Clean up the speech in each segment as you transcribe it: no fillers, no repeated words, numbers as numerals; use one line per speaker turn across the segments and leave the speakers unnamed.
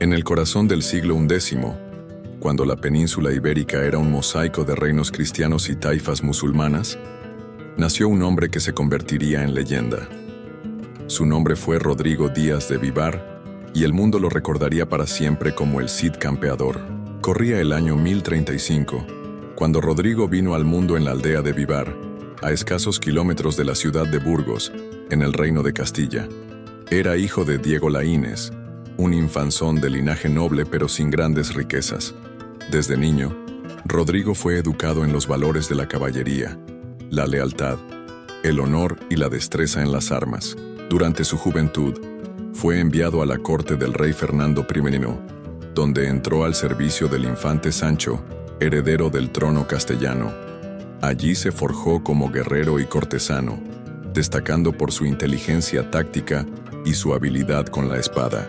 En el corazón del siglo XI, cuando la península ibérica era un mosaico de reinos cristianos y taifas musulmanas, nació un hombre que se convertiría en leyenda. Su nombre fue Rodrigo Díaz de Vivar, y el mundo lo recordaría para siempre como el Cid Campeador. Corría el año 1035, cuando Rodrigo vino al mundo en la aldea de Vivar, a escasos kilómetros de la ciudad de Burgos, en el reino de Castilla. Era hijo de Diego Laínez, un infanzón de linaje noble pero sin grandes riquezas. Desde niño, Rodrigo fue educado en los valores de la caballería, la lealtad, el honor y la destreza en las armas. Durante su juventud, fue enviado a la corte del rey Fernando I, donde entró al servicio del infante Sancho, heredero del trono castellano. Allí se forjó como guerrero y cortesano, destacando por su inteligencia táctica y su habilidad con la espada.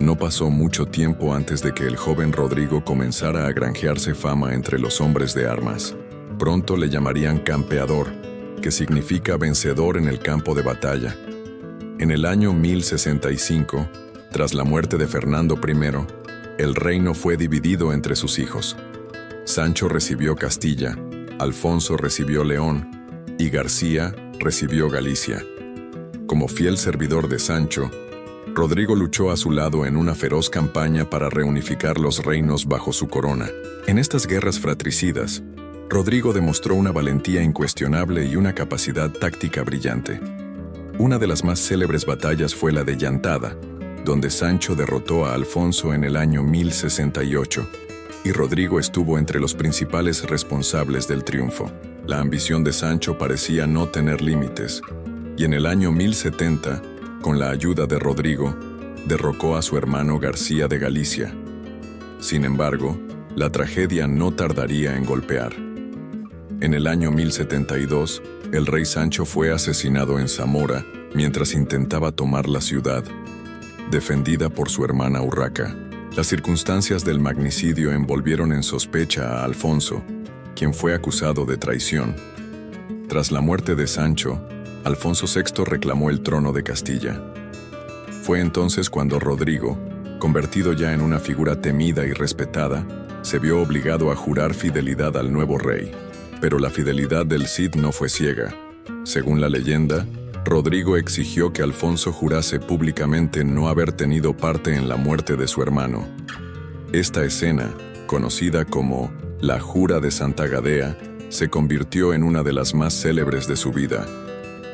No pasó mucho tiempo antes de que el joven Rodrigo comenzara a granjearse fama entre los hombres de armas. Pronto le llamarían campeador, que significa vencedor en el campo de batalla. En el año 1065, tras la muerte de Fernando I, el reino fue dividido entre sus hijos. Sancho recibió Castilla, Alfonso recibió León y García recibió Galicia. Como fiel servidor de Sancho, Rodrigo luchó a su lado en una feroz campaña para reunificar los reinos bajo su corona. En estas guerras fratricidas, Rodrigo demostró una valentía incuestionable y una capacidad táctica brillante. Una de las más célebres batallas fue la de Llantada, donde Sancho derrotó a Alfonso en el año 1068, y Rodrigo estuvo entre los principales responsables del triunfo. La ambición de Sancho parecía no tener límites, y en el año 1070, con la ayuda de Rodrigo, derrocó a su hermano García de Galicia. Sin embargo, la tragedia no tardaría en golpear. En el año 1072, el rey Sancho fue asesinado en Zamora mientras intentaba tomar la ciudad, defendida por su hermana Urraca. Las circunstancias del magnicidio envolvieron en sospecha a Alfonso, quien fue acusado de traición. Tras la muerte de Sancho, Alfonso VI reclamó el trono de Castilla. Fue entonces cuando Rodrigo, convertido ya en una figura temida y respetada, se vio obligado a jurar fidelidad al nuevo rey. Pero la fidelidad del Cid no fue ciega. Según la leyenda, Rodrigo exigió que Alfonso jurase públicamente no haber tenido parte en la muerte de su hermano. Esta escena, conocida como la Jura de Santa Gadea, se convirtió en una de las más célebres de su vida.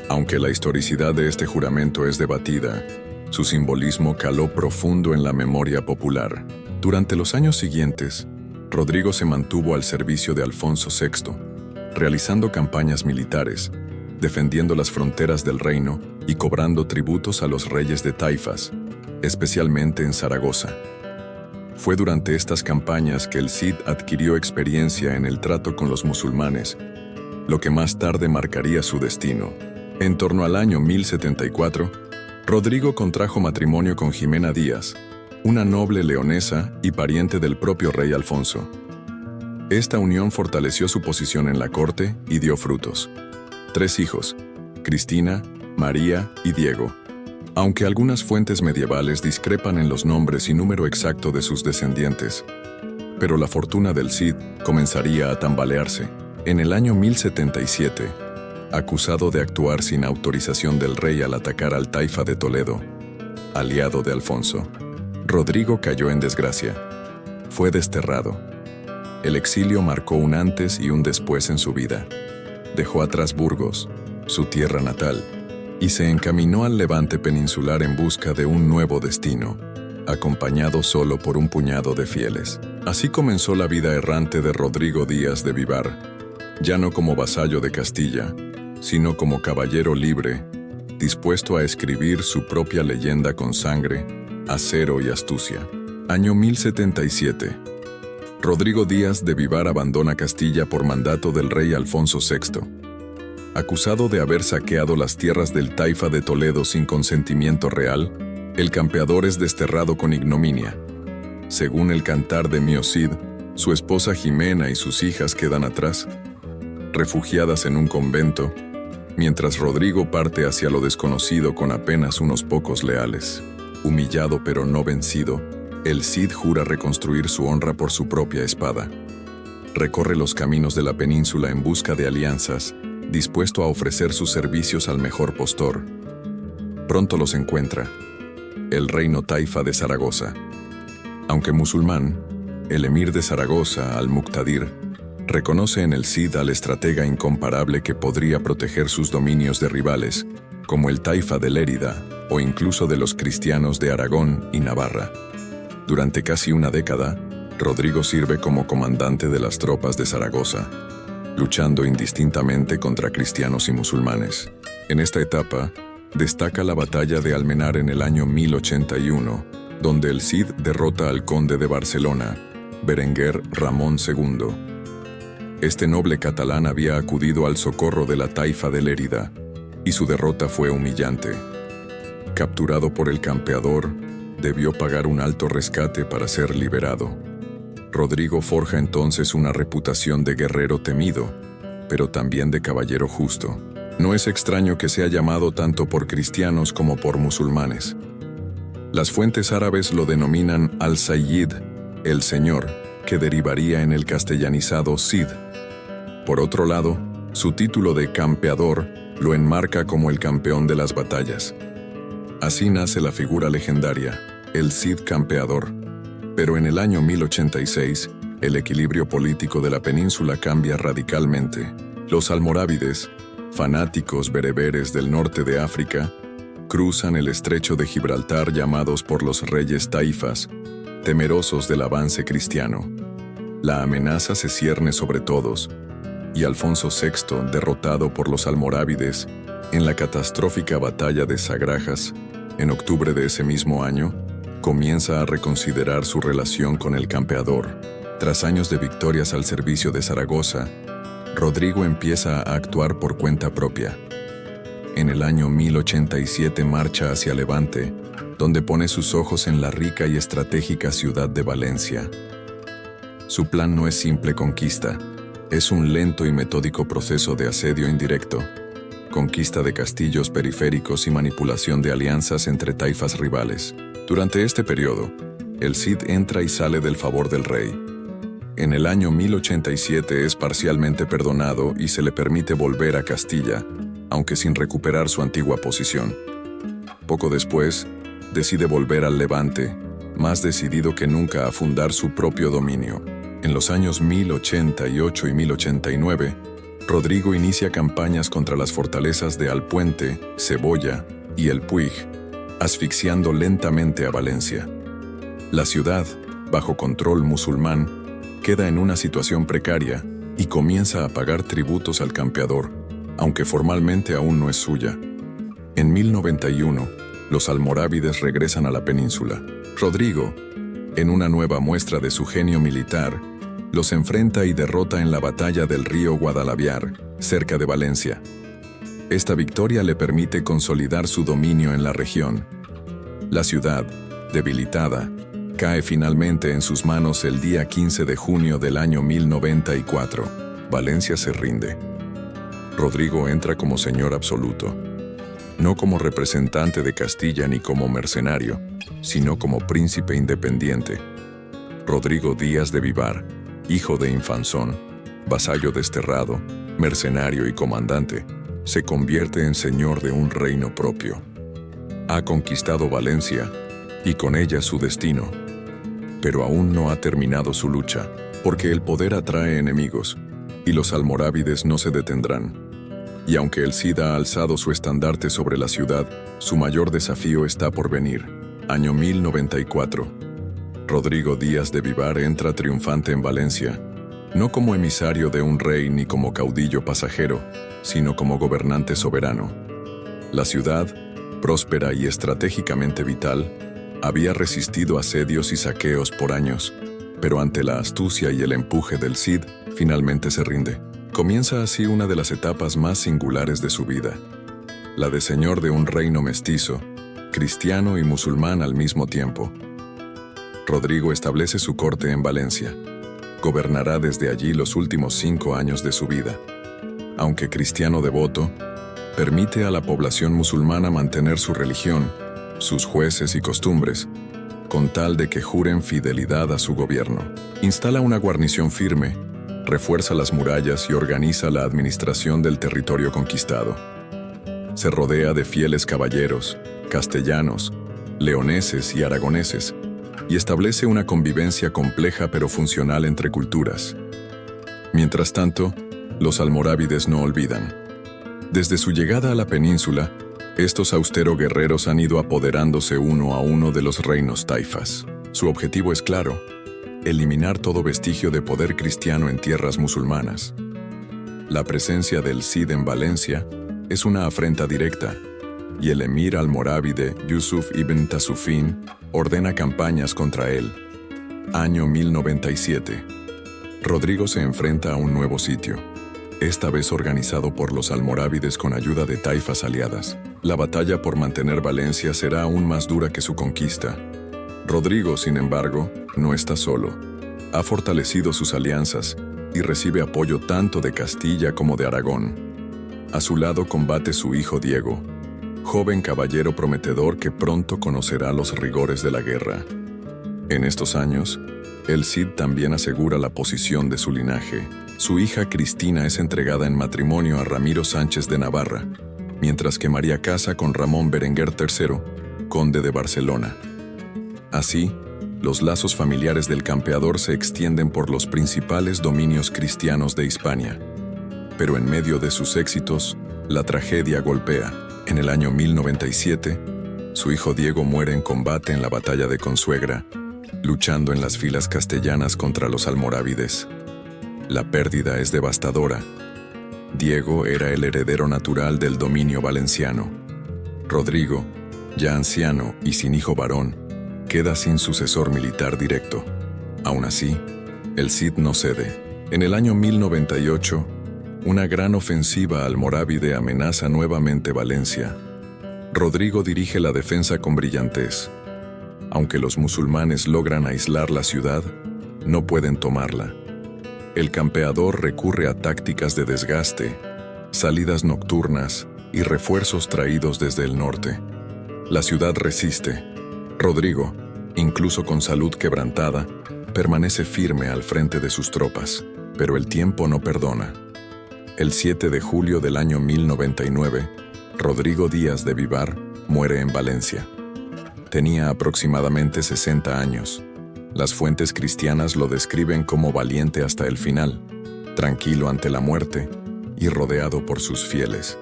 Aunque la historicidad de este juramento es debatida, su simbolismo caló profundo en la memoria popular. Durante los años siguientes, Rodrigo se mantuvo al servicio de Alfonso VI, realizando campañas militares, defendiendo las fronteras del reino y cobrando tributos a los reyes de taifas, especialmente en Zaragoza. Fue durante estas campañas que el Cid adquirió experiencia en el trato con los musulmanes, lo que más tarde marcaría su destino. En torno al año 1074, Rodrigo contrajo matrimonio con Jimena Díaz, una noble leonesa y pariente del propio rey Alfonso. Esta unión fortaleció su posición en la corte y dio frutos. 3 hijos, Cristina, María y Diego, aunque algunas fuentes medievales discrepan en los nombres y número exacto de sus descendientes. Pero la fortuna del Cid comenzaría a tambalearse. En el año 1077, acusado de actuar sin autorización del rey al atacar al taifa de Toledo, aliado de Alfonso, Rodrigo cayó en desgracia. Fue desterrado. El exilio marcó un antes y un después en su vida. Dejó atrás Burgos, su tierra natal, y se encaminó al levante peninsular en busca de un nuevo destino, acompañado solo por un puñado de fieles. Así comenzó la vida errante de Rodrigo Díaz de Vivar, ya no como vasallo de Castilla, sino como caballero libre, dispuesto a escribir su propia leyenda con sangre, acero y astucia. Año 1077. Rodrigo Díaz de Vivar abandona Castilla por mandato del rey Alfonso VI. Acusado de haber saqueado las tierras del taifa de Toledo sin consentimiento real, el campeador es desterrado con ignominia. Según el cantar de Mio Cid, su esposa Jimena y sus hijas quedan atrás, refugiadas en un convento, mientras Rodrigo parte hacia lo desconocido con apenas unos pocos leales. Humillado pero no vencido, El Cid jura reconstruir su honra por su propia espada. Recorre los caminos de la península en busca de alianzas, dispuesto a ofrecer sus servicios al mejor postor. Pronto los encuentra: el reino taifa de Zaragoza. Aunque musulmán, el emir de Zaragoza, al-Muqtadir, reconoce en el Cid al estratega incomparable que podría proteger sus dominios de rivales, como el taifa de Lérida o incluso de los cristianos de Aragón y Navarra. Durante casi una década, Rodrigo sirve como comandante de las tropas de Zaragoza, luchando indistintamente contra cristianos y musulmanes. En esta etapa, destaca la batalla de Almenar en el año 1081, donde el Cid derrota al conde de Barcelona, Berenguer Ramón II. Este noble catalán había acudido al socorro de la taifa de Lérida, y su derrota fue humillante. Capturado por el campeador, debió pagar un alto rescate para ser liberado. Rodrigo forja entonces una reputación de guerrero temido, pero también de caballero justo. No es extraño que sea llamado tanto por cristianos como por musulmanes. Las fuentes árabes lo denominan al-Sayyid, el Señor, que derivaría en el castellanizado Cid. Por otro lado, su título de campeador lo enmarca como el campeón de las batallas. Así nace la figura legendaria, el Cid campeador. Pero en el año 1086, el equilibrio político de la península cambia radicalmente. Los almorávides, fanáticos bereberes del norte de África, cruzan el estrecho de Gibraltar llamados por los reyes taifas, temerosos del avance cristiano. La amenaza se cierne sobre todos, y Alfonso VI, derrotado por los almorávides en la catastrófica batalla de Sagrajas, en octubre de ese mismo año, comienza a reconsiderar su relación con el campeador. Tras años de victorias al servicio de Zaragoza, Rodrigo empieza a actuar por cuenta propia. En el año 1087 marcha hacia Levante, donde pone sus ojos en la rica y estratégica ciudad de Valencia. Su plan no es simple conquista, es un lento y metódico proceso de asedio indirecto, conquista de castillos periféricos y manipulación de alianzas entre taifas rivales. Durante este periodo, el Cid entra y sale del favor del rey. En el año 1087 es parcialmente perdonado y se le permite volver a Castilla, aunque sin recuperar su antigua posición. Poco después, decide volver al Levante, más decidido que nunca a fundar su propio dominio. En los años 1088 y 1089, Rodrigo inicia campañas contra las fortalezas de Alpuente, Cebolla y El Puig, asfixiando lentamente a Valencia. La ciudad, bajo control musulmán, queda en una situación precaria y comienza a pagar tributos al campeador, aunque formalmente aún no es suya. En 1091, los almorávides regresan a la península. Rodrigo, en una nueva muestra de su genio militar, los enfrenta y derrota en la batalla del río Guadalaviar, cerca de Valencia. Esta victoria le permite consolidar su dominio en la región. La ciudad, debilitada, cae finalmente en sus manos el día 15 de junio del año 1094. Valencia se rinde. Rodrigo entra como señor absoluto, no como representante de Castilla ni como mercenario, sino como príncipe independiente. Rodrigo Díaz de Vivar, hijo de Infanzón, vasallo desterrado, mercenario y comandante, se convierte en señor de un reino propio. Ha conquistado Valencia y con ella su destino. Pero aún no ha terminado su lucha, porque el poder atrae enemigos, y los almorávides no se detendrán. Y aunque el Cid ha alzado su estandarte sobre la ciudad, su mayor desafío está por venir. Año 1094. Rodrigo Díaz de Vivar entra triunfante en Valencia, no como emisario de un rey ni como caudillo pasajero, sino como gobernante soberano. La ciudad, próspera y estratégicamente vital, había resistido asedios y saqueos por años, pero ante la astucia y el empuje del Cid, finalmente se rinde. Comienza así una de las etapas más singulares de su vida, la de señor de un reino mestizo, cristiano y musulmán al mismo tiempo. Rodrigo establece su corte en Valencia. Gobernará desde allí los últimos 5 años de su vida. Aunque cristiano devoto, permite a la población musulmana mantener su religión, sus jueces y costumbres, con tal de que juren fidelidad a su gobierno. Instala una guarnición firme, refuerza las murallas y organiza la administración del territorio conquistado. Se rodea de fieles caballeros, castellanos, leoneses y aragoneses, y establece una convivencia compleja pero funcional entre culturas. Mientras tanto, los almorávides no olvidan. Desde su llegada a la península, estos austeros guerreros han ido apoderándose uno a uno de los reinos taifas. Su objetivo es claro: eliminar todo vestigio de poder cristiano en tierras musulmanas. La presencia del Cid en Valencia es una afrenta directa, y el emir almorávide Yusuf ibn Tasufín ordena campañas contra él. Año 1097. Rodrigo se enfrenta a un nuevo sitio, esta vez organizado por los almorávides con ayuda de taifas aliadas. La batalla por mantener Valencia será aún más dura que su conquista. Rodrigo, sin embargo, no está solo. Ha fortalecido sus alianzas y recibe apoyo tanto de Castilla como de Aragón. A su lado combate su hijo Diego, joven caballero prometedor que pronto conocerá los rigores de la guerra. En estos años, el Cid también asegura la posición de su linaje. Su hija Cristina es entregada en matrimonio a Ramiro Sánchez de Navarra, mientras que María casa con Ramón Berenguer III, conde de Barcelona. Así, los lazos familiares del campeador se extienden por los principales dominios cristianos de Hispania. Pero en medio de sus éxitos, la tragedia golpea. En el año 1097, su hijo Diego muere en combate en la batalla de Consuegra, luchando en las filas castellanas contra los almorávides. La pérdida es devastadora. Diego era el heredero natural del dominio valenciano. Rodrigo, ya anciano y sin hijo varón, queda sin sucesor militar directo. Aún así, el Cid no cede. En el año 1098, una gran ofensiva almorávide amenaza nuevamente Valencia. Rodrigo dirige la defensa con brillantez. Aunque los musulmanes logran aislar la ciudad, no pueden tomarla. El campeador recurre a tácticas de desgaste, salidas nocturnas y refuerzos traídos desde el norte. La ciudad resiste. Rodrigo, incluso con salud quebrantada, permanece firme al frente de sus tropas, pero el tiempo no perdona. El 7 de julio del año 1099, Rodrigo Díaz de Vivar muere en Valencia. Tenía aproximadamente 60 años. Las fuentes cristianas lo describen como valiente hasta el final, tranquilo ante la muerte y rodeado por sus fieles.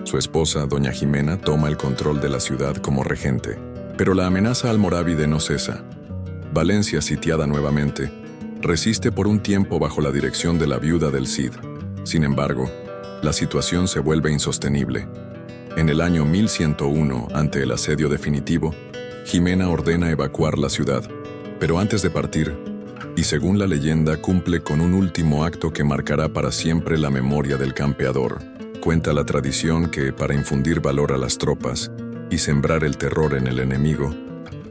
Su esposa, doña Jimena, toma el control de la ciudad como regente, pero la amenaza almorávide no cesa. Valencia, sitiada nuevamente, resiste por un tiempo bajo la dirección de la viuda del Cid. Sin embargo, la situación se vuelve insostenible. En el año 1101, ante el asedio definitivo, Jimena ordena evacuar la ciudad, pero antes de partir, y según la leyenda, cumple con un último acto que marcará para siempre la memoria del campeador. Cuenta la tradición que, para infundir valor a las tropas y sembrar el terror en el enemigo,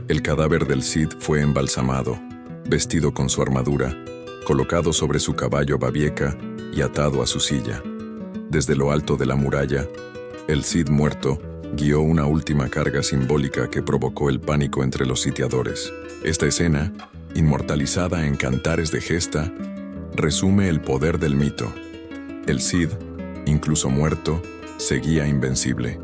el cadáver del Cid fue embalsamado, vestido con su armadura, colocado sobre su caballo Babieca y atado a su silla. Desde lo alto de la muralla, el Cid muerto guió una última carga simbólica que provocó el pánico entre los sitiadores. Esta escena, inmortalizada en cantares de gesta, resume el poder del mito. El Cid, incluso muerto, seguía invencible.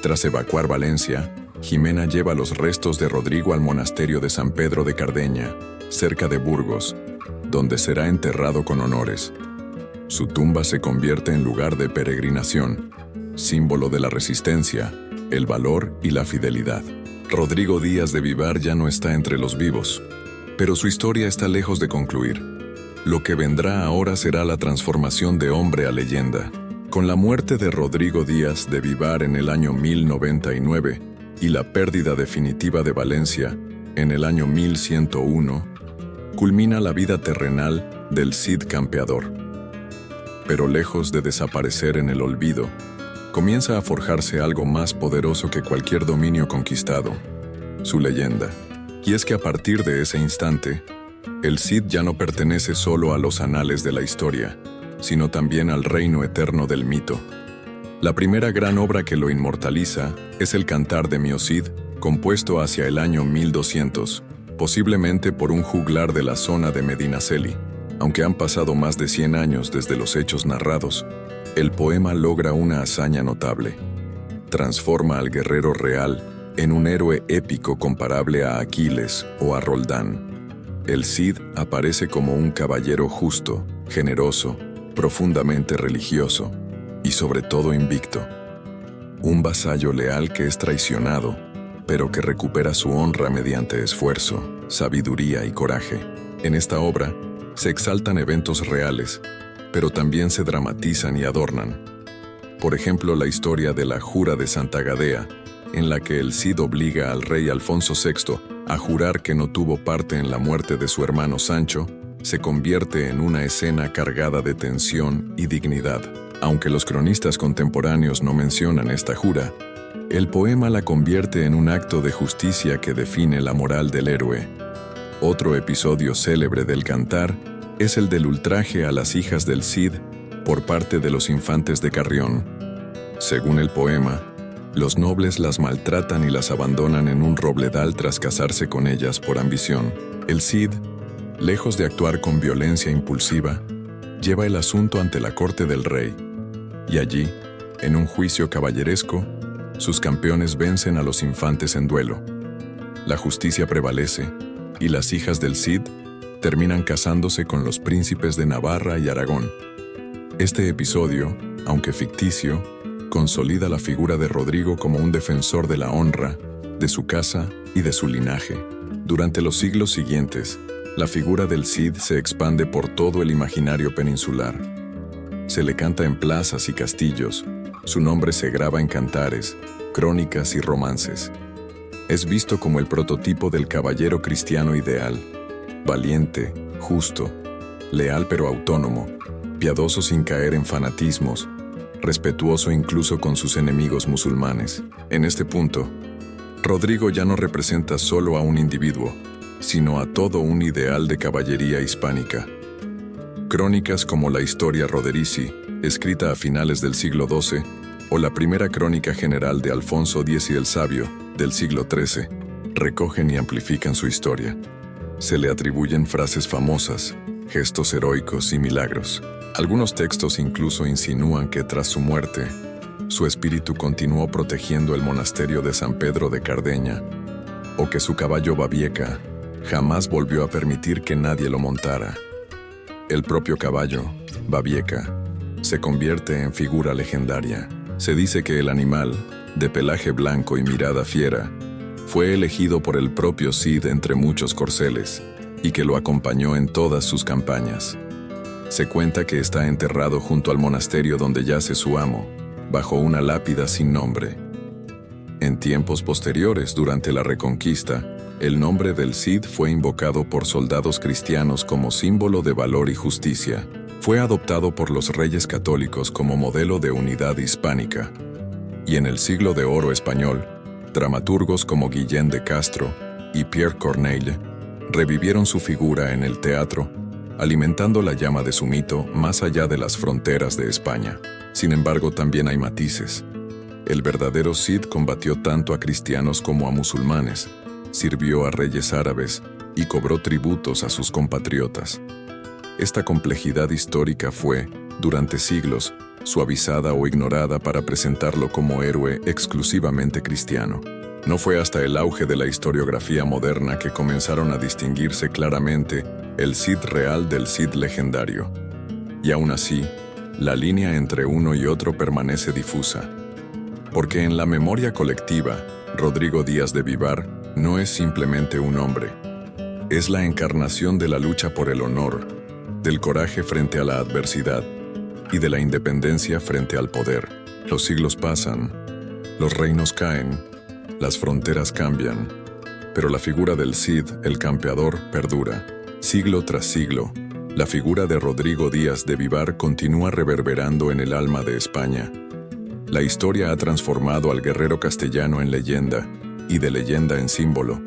Tras evacuar Valencia, Jimena lleva los restos de Rodrigo al monasterio de San Pedro de Cardeña, cerca de Burgos, donde será enterrado con honores. Su tumba se convierte en lugar de peregrinación, símbolo de la resistencia, el valor y la fidelidad. Rodrigo Díaz de Vivar ya no está entre los vivos, pero su historia está lejos de concluir. Lo que vendrá ahora será la transformación de hombre a leyenda. Con la muerte de Rodrigo Díaz de Vivar en el año 1099 y la pérdida definitiva de Valencia en el año 1101, culmina la vida terrenal del Cid campeador. Pero lejos de desaparecer en el olvido, comienza a forjarse algo más poderoso que cualquier dominio conquistado: su leyenda. Y es que a partir de ese instante, el Cid ya no pertenece solo a los anales de la historia, sino también al reino eterno del mito. La primera gran obra que lo inmortaliza es el Cantar de Mio Cid, compuesto hacia el año 1200, posiblemente por un juglar de la zona de Medinaceli. Aunque han pasado más de 100 años desde los hechos narrados, el poema logra una hazaña notable. Transforma al guerrero real en un héroe épico comparable a Aquiles o a Roldán. El Cid aparece como un caballero justo, generoso, profundamente religioso y sobre todo invicto. Un vasallo leal que es traicionado, pero que recupera su honra mediante esfuerzo, sabiduría y coraje. En esta obra se exaltan eventos reales, pero también se dramatizan y adornan. Por ejemplo, la historia de la Jura de Santa Gadea, en la que el Cid obliga al rey Alfonso VI a jurar que no tuvo parte en la muerte de su hermano Sancho, se convierte en una escena cargada de tensión y dignidad. Aunque los cronistas contemporáneos no mencionan esta jura, el poema la convierte en un acto de justicia que define la moral del héroe. Otro episodio célebre del cantar es el del ultraje a las hijas del Cid por parte de los infantes de Carrión. Según el poema, los nobles las maltratan y las abandonan en un robledal tras casarse con ellas por ambición. El Cid, lejos de actuar con violencia impulsiva, lleva el asunto ante la corte del rey. Y allí, en un juicio caballeresco, sus campeones vencen a los infantes en duelo. La justicia prevalece, y las hijas del Cid terminan casándose con los príncipes de Navarra y Aragón. Este episodio, aunque ficticio, consolida la figura de Rodrigo como un defensor de la honra, de su casa y de su linaje. Durante los siglos siguientes, la figura del Cid se expande por todo el imaginario peninsular. Se le canta en plazas y castillos, su nombre se graba en cantares, crónicas y romances. Es visto como el prototipo del caballero cristiano ideal, valiente, justo, leal pero autónomo, piadoso sin caer en fanatismos, respetuoso incluso con sus enemigos musulmanes. En este punto, Rodrigo ya no representa solo a un individuo, sino a todo un ideal de caballería hispánica. Crónicas como la Historia Roderici, escrita a finales del siglo XII, o la primera crónica general de Alfonso X el Sabio, del siglo XIII, recogen y amplifican su historia. Se le atribuyen frases famosas, gestos heroicos y milagros. Algunos textos incluso insinúan que tras su muerte, su espíritu continuó protegiendo el monasterio de San Pedro de Cardeña, o que su caballo Babieca jamás volvió a permitir que nadie lo montara. El propio caballo, Babieca, se convierte en figura legendaria. Se dice que el animal, de pelaje blanco y mirada fiera, fue elegido por el propio Cid entre muchos corceles, y que lo acompañó en todas sus campañas. Se cuenta que está enterrado junto al monasterio donde yace su amo, bajo una lápida sin nombre. En tiempos posteriores, durante la Reconquista, el nombre del Cid fue invocado por soldados cristianos como símbolo de valor y justicia. Fue adoptado por los reyes católicos como modelo de unidad hispánica. Y en el siglo de oro español, dramaturgos como Guillén de Castro y Pierre Corneille revivieron su figura en el teatro, alimentando la llama de su mito más allá de las fronteras de España. Sin embargo, también hay matices. El verdadero Cid combatió tanto a cristianos como a musulmanes, sirvió a reyes árabes y cobró tributos a sus compatriotas. Esta complejidad histórica fue, durante siglos, suavizada o ignorada para presentarlo como héroe exclusivamente cristiano. No fue hasta el auge de la historiografía moderna que comenzaron a distinguirse claramente el Cid real del Cid legendario. Y aún así, la línea entre uno y otro permanece difusa. Porque en la memoria colectiva, Rodrigo Díaz de Vivar no es simplemente un hombre. Es la encarnación de la lucha por el honor, del coraje frente a la adversidad y de la independencia frente al poder. Los siglos pasan, los reinos caen, las fronteras cambian, pero la figura del Cid, el campeador, perdura. Siglo tras siglo, la figura de Rodrigo Díaz de Vivar continúa reverberando en el alma de España. La historia ha transformado al guerrero castellano en leyenda, y de leyenda en símbolo.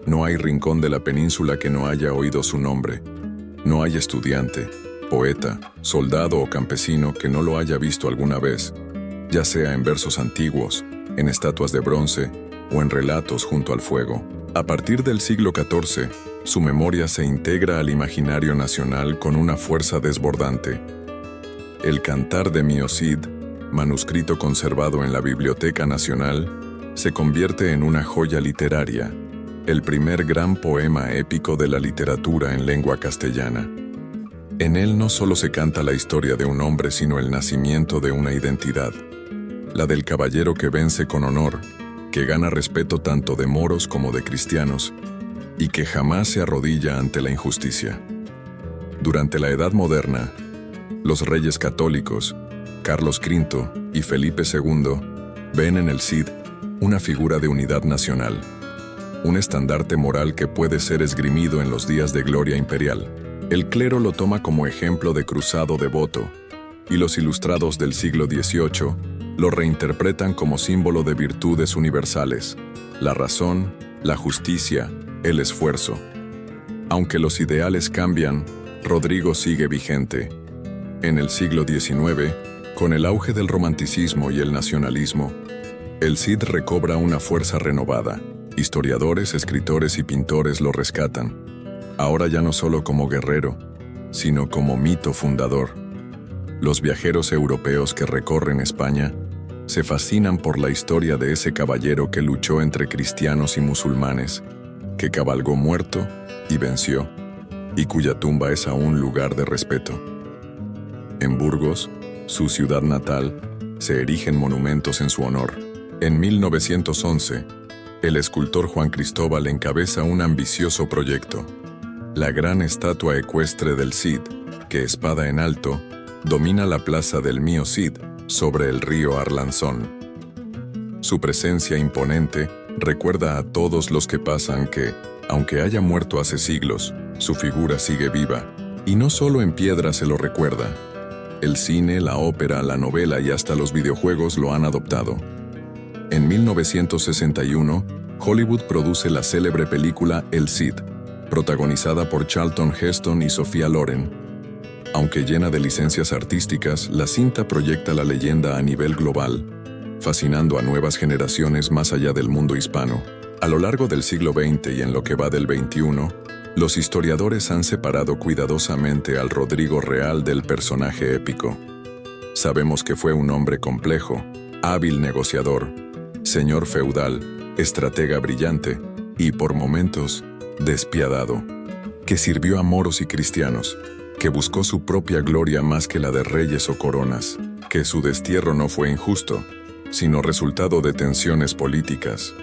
No hay rincón de la península que no haya oído su nombre. No hay estudiante, poeta, soldado o campesino que no lo haya visto alguna vez, ya sea en versos antiguos, en estatuas de bronce o en relatos junto al fuego. A partir del siglo XIV, su memoria se integra al imaginario nacional con una fuerza desbordante. El Cantar de Mio Cid, manuscrito conservado en la Biblioteca Nacional, se convierte en una joya literaria, el primer gran poema épico de la literatura en lengua castellana. En él no solo se canta la historia de un hombre, sino el nacimiento de una identidad, la del caballero que vence con honor, que gana respeto tanto de moros como de cristianos, y que jamás se arrodilla ante la injusticia. Durante la Edad Moderna, los reyes católicos, Carlos V y Felipe II, ven en el Cid una figura de unidad nacional, un estandarte moral que puede ser esgrimido en los días de gloria imperial. El clero lo toma como ejemplo de cruzado devoto, y los ilustrados del siglo XVIII lo reinterpretan como símbolo de virtudes universales, la razón, la justicia, el esfuerzo. Aunque los ideales cambian, Rodrigo sigue vigente. En el siglo XIX, con el auge del romanticismo y el nacionalismo, el Cid recobra una fuerza renovada. Historiadores, escritores y pintores lo rescatan, ahora ya no solo como guerrero, sino como mito fundador. Los viajeros europeos que recorren España se fascinan por la historia de ese caballero que luchó entre cristianos y musulmanes, que cabalgó muerto y venció, y cuya tumba es aún lugar de respeto. En Burgos, su ciudad natal, se erigen monumentos en su honor. En 1911, el escultor Juan Cristóbal encabeza un ambicioso proyecto, la gran estatua ecuestre del Cid, que, espada en alto, domina la plaza del Mio Cid sobre el río Arlanzón. Su presencia imponente recuerda a todos los que pasan que, aunque haya muerto hace siglos, su figura sigue viva, y no solo en piedra se lo recuerda. El cine, la ópera, la novela y hasta los videojuegos lo han adoptado. En 1961, Hollywood produce la célebre película El Cid, protagonizada por Charlton Heston y Sophia Loren. Aunque llena de licencias artísticas, la cinta proyecta la leyenda a nivel global, fascinando a nuevas generaciones más allá del mundo hispano. A lo largo del siglo XX y en lo que va del XXI, los historiadores han separado cuidadosamente al Rodrigo real del personaje épico. Sabemos que fue un hombre complejo, hábil negociador, señor feudal, estratega brillante y, por momentos, despiadado, que sirvió a moros y cristianos, que buscó su propia gloria más que la de reyes o coronas, que su destierro no fue injusto, sino resultado de tensiones políticas.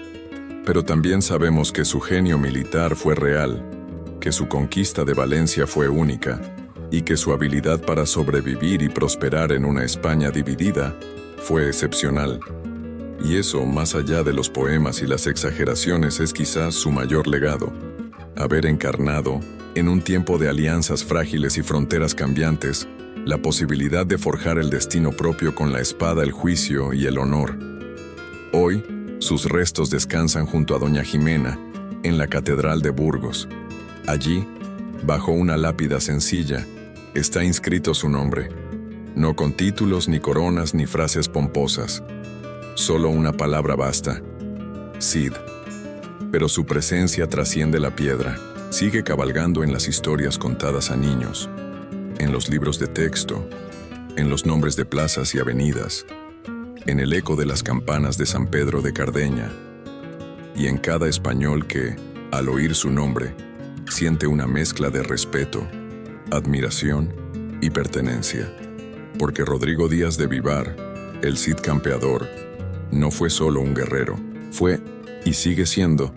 Pero también sabemos que su genio militar fue real, que su conquista de Valencia fue única, y que su habilidad para sobrevivir y prosperar en una España dividida fue excepcional. Y eso, más allá de los poemas y las exageraciones, es quizás su mayor legado: haber encarnado, en un tiempo de alianzas frágiles y fronteras cambiantes, la posibilidad de forjar el destino propio con la espada, el juicio y el honor. Hoy, sus restos descansan junto a Doña Jimena, en la Catedral de Burgos. Allí, bajo una lápida sencilla, está inscrito su nombre, no con títulos, ni coronas, ni frases pomposas. Solo una palabra basta: Cid. Pero su presencia trasciende la piedra, sigue cabalgando en las historias contadas a niños, en los libros de texto, en los nombres de plazas y avenidas, en el eco de las campanas de San Pedro de Cardeña, y en cada español que, al oír su nombre, siente una mezcla de respeto, admiración y pertenencia. Porque Rodrigo Díaz de Vivar, el Cid campeador, no fue solo un guerrero, fue, y sigue siendo,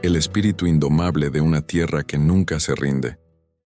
el espíritu indomable de una tierra que nunca se rinde.